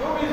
24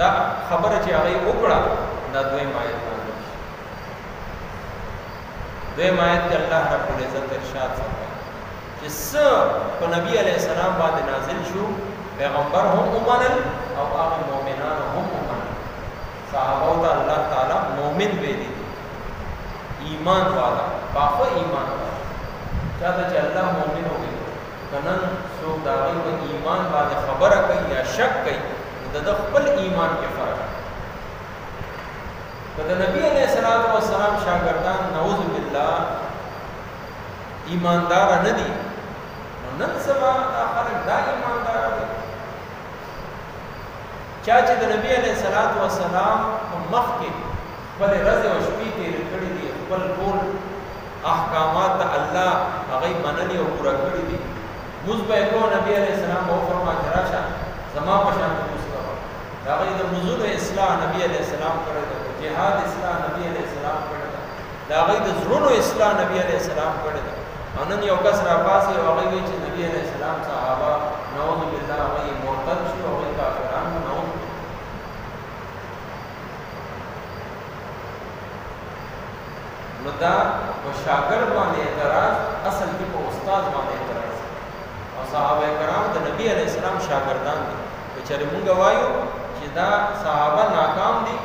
دا خبره چې هغه وکړه دا دویم آیت نازل شي. دویم آیت کې الله رب العزت ارشاد فرمایي چې څه په نبی علیه السلام باندې نازل شو پیغمبر هم ومنل او هغه مؤمنان هم ومنل. صحابه ته الله تعالی مؤمن ویلي ایمان والا پاکه ایمان والا چاته چې الله مؤمن وي کنن څوک دا غي په ایمان باندې خبره کوي یا شک کوي د خپل ایمان کې فرق کله نبی علیہ الصلوۃ والسلام شاګردان نعوذ بالله ایماندار نه دي نن سبا خلک دا ایماندار دي چا چې د نبی علیہ الصلوۃ والسلام مخ کې خپل رضا او شپې تیر کړی دي خپل ټول احکامات الله هغه منلي او پورا کړی دي مزبه کو نبی علیہ السلام او فرمایي راشه زما په شان دا غي د موضوع اصلاح نبی علیہ السلام کړی دی جهاد اصلاح نبی علیہ السلام کړی دی دا غي د زړونو اصلاح نبی علیہ السلام کړی دی انن یو کس را پاسه او هغه وی چې نبی علیہ السلام صحابه نعوذ بالله هغه مرتد شو او کافرانو نعوذ نو دا په شاګرد باندې اعتراض اصل کې په استاد باندې اعتراض او صحابه کرام د نبی علیہ السلام شاګردان دي چې موږ وایو چې دا صحابه ناکام دي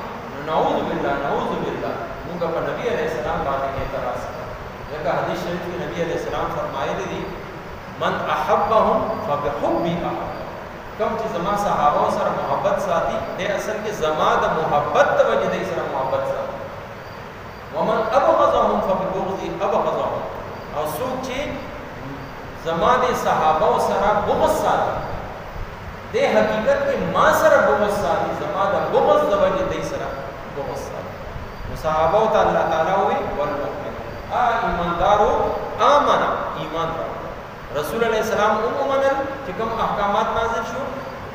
نعوذ بالله موږ په نبی علیہ السلام باندې اعتراض کوو ځکه حدیث شریف کې نبی علیہ السلام فرمایلی دي من احبهم فبحبي احب کوم چې زما صحابه سره محبت ساتي د اصل کې زما د محبت د وجې د سره محبت ساتي ومن ابغضهم فببغضي ابغضهم او څوک چې زما د صحابه سره بغض ساتي د حقیقت کې ما سره بغض ساتي زما د بغض د وجې د سره بغض ساتي صحابه ته الله تعالی وی والمؤمن ایماندارو امنه ایمان رسول الله السلام هم منل چې کوم احکامات نازل شو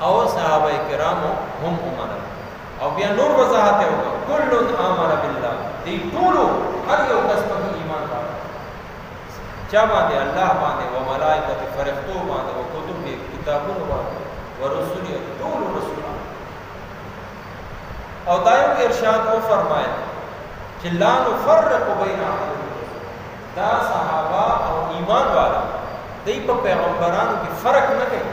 او صحابه کرام هم منل او بیا نور وضاحت وکړه کل امر بالله دی ټول هر یو کس په ایمان راوړي چا باندې الله باندې او ملائکه فرښتو باندې او کتب کتابونو باندې ورسول ټول رسولان او دایو ارشاد او فرمایي چې لا نفرق بین احد دا صحابه او ایمان والا دی په پیغمبرانو کې فرق نه کوي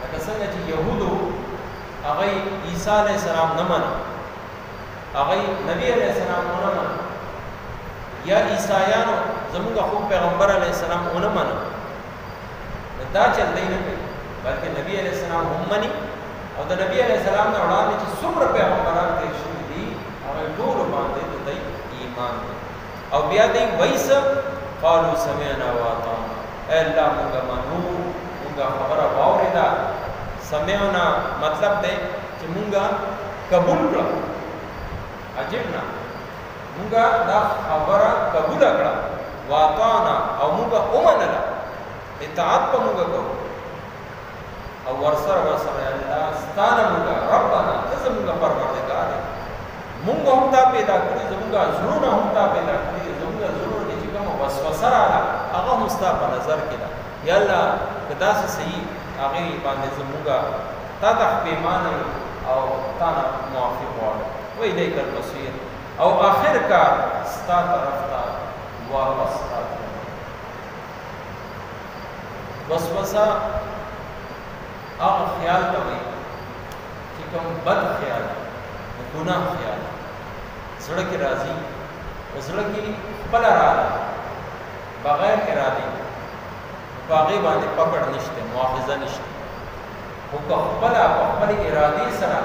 لکه څنګه چې يهودو هغه عیسی علیه السلام نه مني هغه نبی علیه السلام نه مني یا عیسایانو زموږ خو پیغمبر علیه السلام نه مني دا چل دی نه کوي بلکې نبی علیہ السلام هم مني او د نبی علیہ السلام نه وړاندې چې څومره پیغمبران تیر شوي دي هغه ټول باندې د ایمان دی او بیا دی وایس قالوا سمعنا واطعنا الا موږ منو موږ خبره واورېده سمعنا مطلب دی چې موږ قبول کړه عجیب نه موږ دا خبره قبول کړه واطعنا او موږ ومنله اطاعت په موږ کوو او ورسره الله ستانه موږ ربنا زموږ پروردگار موږ هم تا پیدا کړی زموږ زړونه هم تا پیدا کړی زموږ زړونه چې کوم وسوسه راغله هغه هم ستا په نظر کې ده یا الله کدا سه صحیح هغه باندې زموږ تا ته پیمانه او تا نه معافي غواړو و الیک المصیر او آخر کار ستا طرف ته واپس راځي وسوسه هغه خیال ته وایي چې کوم بد خیال ګناه خیال زړه کې راځي زړه کې خپل راځي بغیر ارادي باغې باندې پکړ نشته مؤاخذه نشته خو خپل ارادي سره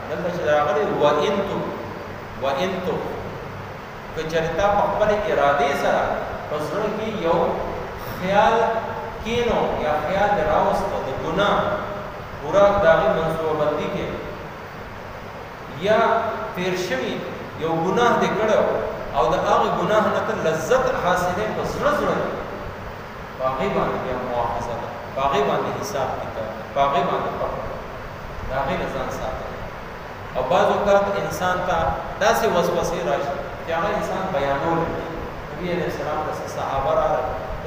دلته چې راغلي و انتو کچرتا خپل ارادي سره زړه کې یو خیال کینو یا خیال راوسته د ګناه پورا داغی منصوبه بندی کې یا تیر شوی یو ګناه دې کړو او د هغه ګناه نه ته لذت حاصله په زړه باغی باندې بیا مؤاخذه باغی باندې حساب کتاب باغی باندې پکړه داغی ځان ساتي او بعض وخت انسان ته داسې وسوسې راشي چې هغه انسان بیانول نبی علیہ السلام د صحابه را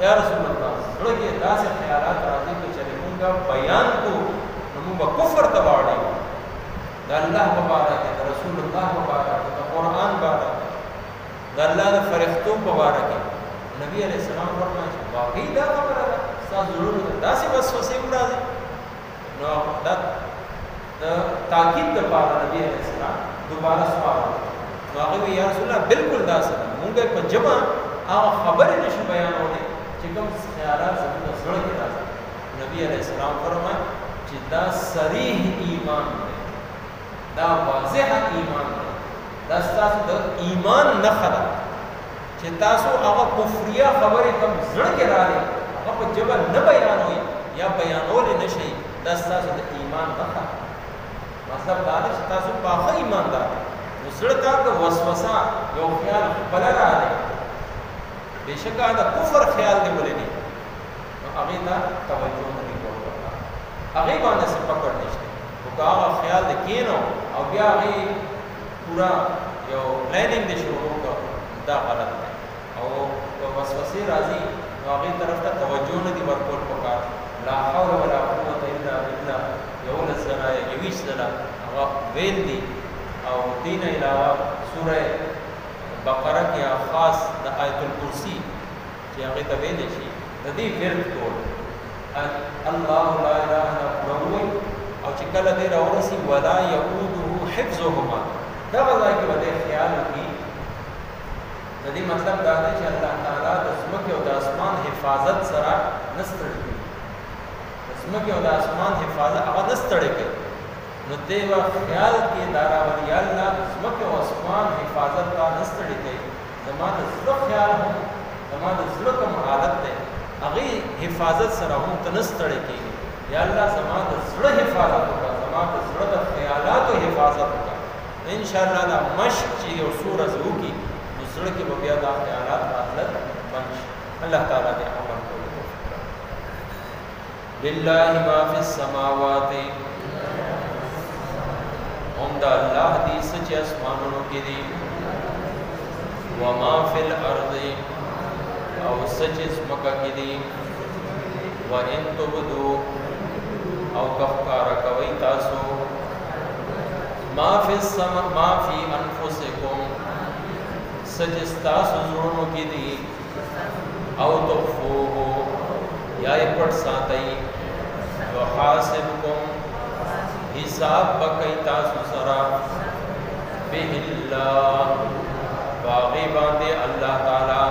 یا رسول الله زړه کې داسې خیالات راځي چې موږ بیان کو موږ کفر ته واړی دا الله مبارک دا رسول الله مبارک دا قرآن مبارک دا الله دا فرښتو مبارک نبی علیہ السلام فرمایي واقعي دا خبره ده تاسو ضرور داسې وسوسې راځي نو دا تاکید د پاره نبی علیہ السلام دوباره سوال نو هغه یا رسول الله بالکل داسې مونږ په جمع هغه خبرې نشو بیانولې چې کوم خیالات زموږ زړه کې راځي نبی علیہ السلام فرمایي چې دا صریح ایمان دی دا واضح ایمان دی دا ستاسو د ایمان نښه ده چې تاسو هغه کفریه خبرې کوم زړه کې راځي هغه په جبه نه بیانوي یا بیانول نشي دا ستاسو د ایمان نښه مطلب دا دی چې تاسو په هغه ایماندار نو زړه ته د وسوسه یو خیال بل راځي بېشکه دا کفر خیال دی ولې نه نو هغه ته توجه نه کوي هغه باندې څه پکړ نشته او هغه خیال د کینو او بیا هغه پورا یو پلانینګ دي شروع کړه دا غلط دی او وسوسه راځي نو هغه طرف ته توجه نه دی ورکول پکار لا حول ولا قوت الا بالله یو لسنا یویش سره هغه ویل دي او دین علاوه سوره بقره کې خاص د آیت الکرسی چې هغه ته ویل شي د دې ورته ټول الله لا اله الا هو او چې کله دې راورسي ولا يؤوده حفظهما دا وځي کې به خیال کی د دې مطلب دا دی چې الله تعالی د سمکه او د اسمان حفاظت سره نستړي د سمکه او د اسمان حفاظت هغه نستړي کوي نو دې وا خیال کې دارا ولی الله سمکه او اسمان حفاظت کا نستړي کوي زمانه زړه خیال هم زمانه زړه کوم حالت ده هغه حفاظت سره هم تنستړي کوي یا الله زمانه زړه حفاظت وکړه زمانه زړه د خیالاتو حفاظت وکړه ان شاء الله دا مشق چې یو سوره زوږي نو زړه کې به بیا دا خیالات راتلل بند شي الله تعالی دې عمل کوي لله ما فی السماوات هم دا الله دې سچ اسمانونو کې دي وما فی الارض او سچ اسمکا کې دي وان تبدو او کفکارا کوي تاسو ما فی السما ما فی انفسکم سچ تاسو زړونو کې دي او تخفوه یا یې پټ ساتئ وحاسبکم حساب بکئی تاسو سرا به الله باغی باندې الله تعالی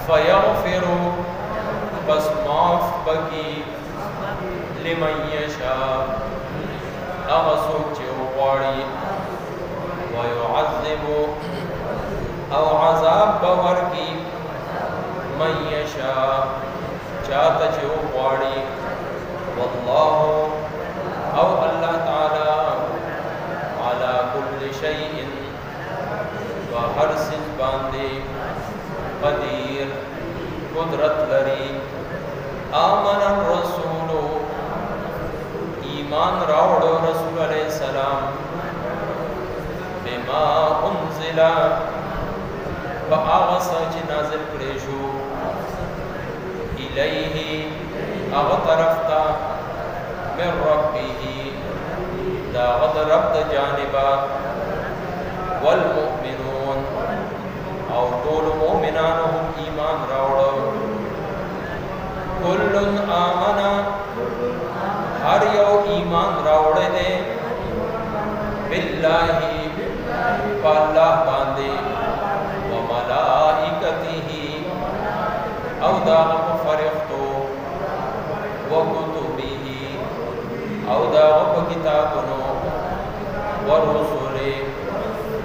فیغفر بس معاف بکی لمن یشاء هغه څوک چې وغواړي ويعذب او عذاب ورکی من یشاء چاته چې وغواړي والله او الله تعالی على كل شيء وهر سن باندې قدیر قدرت لري آمن الرسول ایمان راوړو رسول علیہ السلام بما انزل فاغس چې نازل کړي شو الیه هغه طرف ته من ربه دا غد رب دا جانبا والمؤمنون او طول مؤمنانهم ایمان راوڑو کلن آمنا ہر یو ایمان راوڑے دے باللہ پا اللہ باندے وملائکته او دا غب فرختو وکتبه او دا غب کتابنو ورسول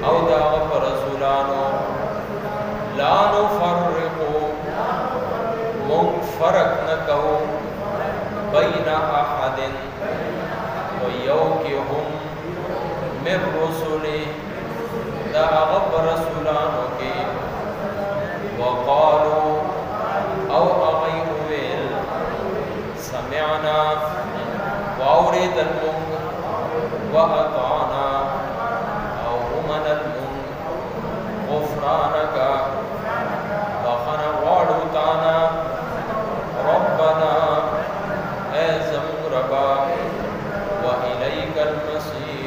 او دا غب رسولانو لا نفرقو منفرق نکو بین احد ویوکهم من رسول دا غب رسولانو کے وقالو او اغیویل سمعنا واورد المنگ وأطعنا او امن المنگ غفرانکا بخنا وعدوتانا ربنا اے زمون ربا وإلیک المصیر